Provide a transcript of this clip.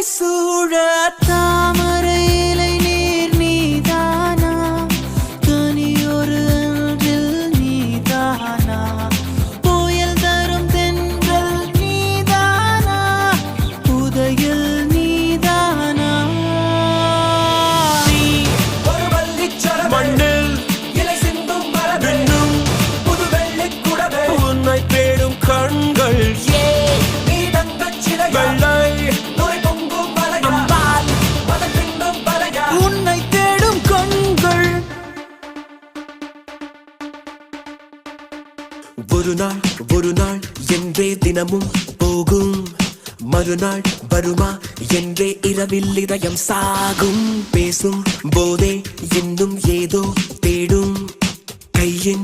சூழ தாமரை இலை நீர் நீதானா தனியொரு அன்றில் நீதானா புயல் தரும் தென்றல் நீதானா புதையல் நீதானா நீ ஒரு வள்ளிச்சரம் மண்ணில் இலை சிந்தும் மரபெண்ணும் புது வெள்ளிக் குடவே உன்னை தேடும் கண்கள் நீ தங்கச் சிலையா உன்னை தேடும் கண்கள் ஒரு நாள் என்றே தினமும் போகும் மறுநாள் வருமா என்றே இரவில் இதயம் சாகும் பேசும் போதே இன்னும் ஏதோ தேடும் கையின்